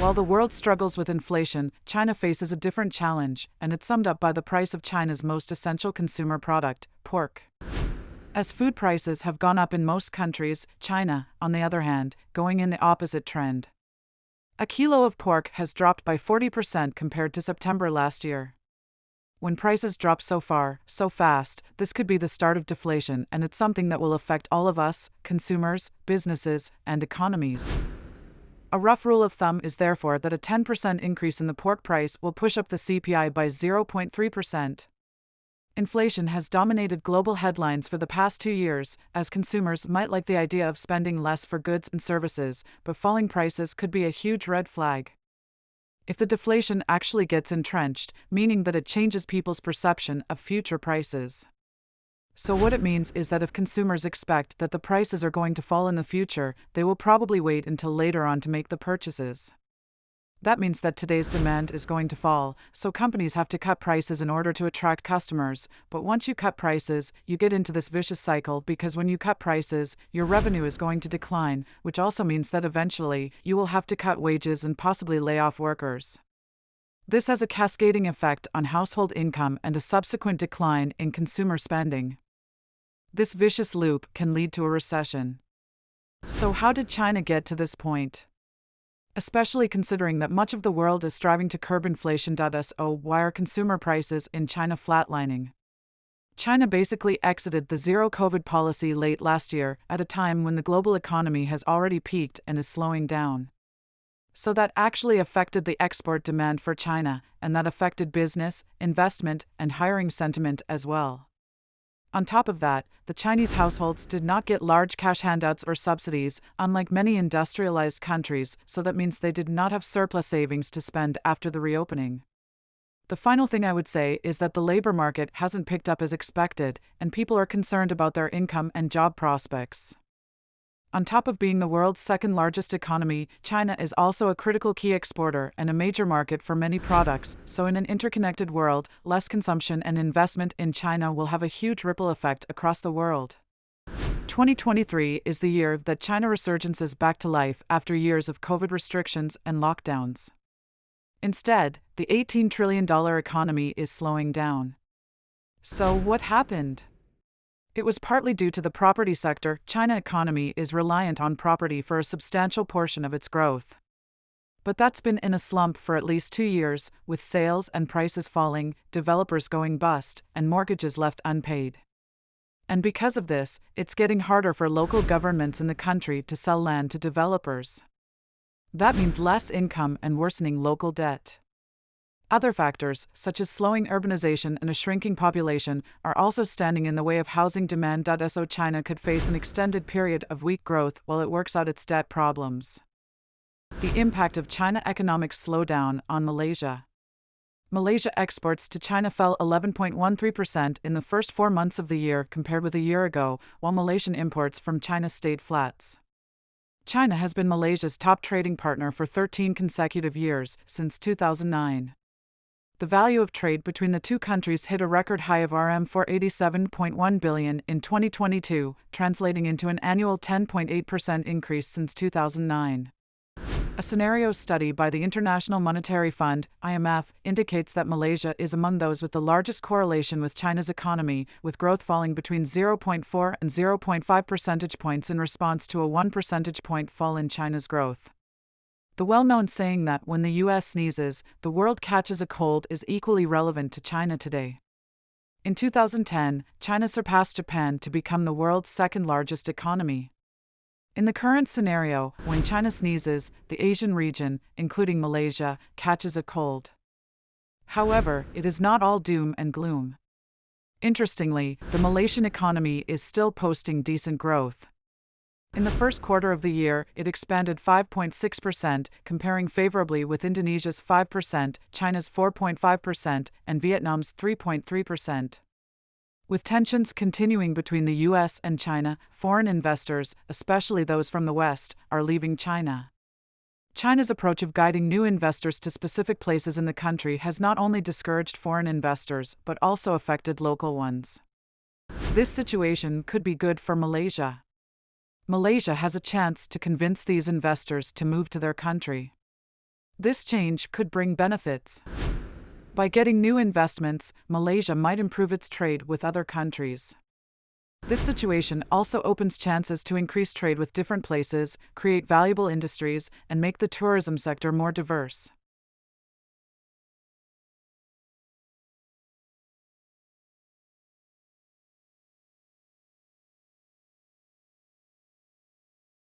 While the world struggles with inflation, China faces a different challenge, and it's summed up by the price of China's most essential consumer product, pork. As food prices have gone up in most countries, China, on the other hand, going in the opposite trend. A kilo of pork has dropped by 40% compared to September last year. When prices drop so fast, this could be the start of deflation, and it's something that will affect all of us, consumers, businesses, and economies. A rough rule of thumb is therefore that a 10% increase in the pork price will push up the CPI by 0.3%. Inflation has dominated global headlines for the past 2 years, as consumers might like the idea of spending less for goods and services, but falling prices could be a huge red flag. If the deflation actually gets entrenched, meaning that it changes people's perception of future prices. So what it means is that if consumers expect that the prices are going to fall in the future, they will probably wait until later on to make the purchases. That means that today's demand is going to fall, so companies have to cut prices in order to attract customers, but once you cut prices, you get into this vicious cycle because when you cut prices, your revenue is going to decline, which also means that eventually, you will have to cut wages and possibly lay off workers. This has a cascading effect on household income and a subsequent decline in consumer spending. This vicious loop can lead to a recession. So how did China get to this point? Especially considering that much of the world is striving to curb inflation. So why are consumer prices in China flatlining? China basically exited the zero-COVID policy late last year, at a time when the global economy has already peaked and is slowing down. So that actually affected the export demand for China, and that affected business, investment, and hiring sentiment as well. On top of that, the Chinese households did not get large cash handouts or subsidies, unlike many industrialized countries, so that means they did not have surplus savings to spend after the reopening. The final thing I would say is that the labor market hasn't picked up as expected, and people are concerned about their income and job prospects. On top of being the world's second largest economy, China is also a critical key exporter and a major market for many products, so in an interconnected world, less consumption and investment in China will have a huge ripple effect across the world. 2023 is the year that China resurgences back to life after years of COVID restrictions and lockdowns. Instead, the $18 trillion economy is slowing down. So what happened? It was partly due to the property sector. China economy is reliant on property for a substantial portion of its growth. But that's been in a slump for at least 2 years, with sales and prices falling, developers going bust, and mortgages left unpaid. And because of this, it's getting harder for local governments in the country to sell land to developers. That means less income and worsening local debt. Other factors, such as slowing urbanization and a shrinking population, are also standing in the way of housing demand. So China could face an extended period of weak growth while it works out its debt problems. The impact of China economic slowdown on Malaysia. Malaysia exports to China fell 11.13% in the first 4 months of the year compared with a year ago, while Malaysian imports from China stayed flat. China has been Malaysia's top trading partner for 13 consecutive years, since 2009. The value of trade between the two countries hit a record high of RM487.1 billion in 2022, translating into an annual 10.8% increase since 2009. A scenario study by the International Monetary Fund, IMF, indicates that Malaysia is among those with the largest correlation with China's economy, with growth falling between 0.4 and 0.5 percentage points in response to a 1 percentage point fall in China's growth. The well-known saying that when the US sneezes, the world catches a cold is equally relevant to China today. In 2010, China surpassed Japan to become the world's second-largest economy. In the current scenario, when China sneezes, the Asian region, including Malaysia, catches a cold. However, it is not all doom and gloom. Interestingly, the Malaysian economy is still posting decent growth. In the first quarter of the year, it expanded 5.6%, comparing favorably with Indonesia's 5%, China's 4.5%, and Vietnam's 3.3%. With tensions continuing between the US and China, foreign investors, especially those from the West, are leaving China. China's approach of guiding new investors to specific places in the country has not only discouraged foreign investors, but also affected local ones. This situation could be good for Malaysia. Malaysia has a chance to convince these investors to move to their country. This change could bring benefits. By getting new investments, Malaysia might improve its trade with other countries. This situation also opens chances to increase trade with different places, create valuable industries, and make the tourism sector more diverse.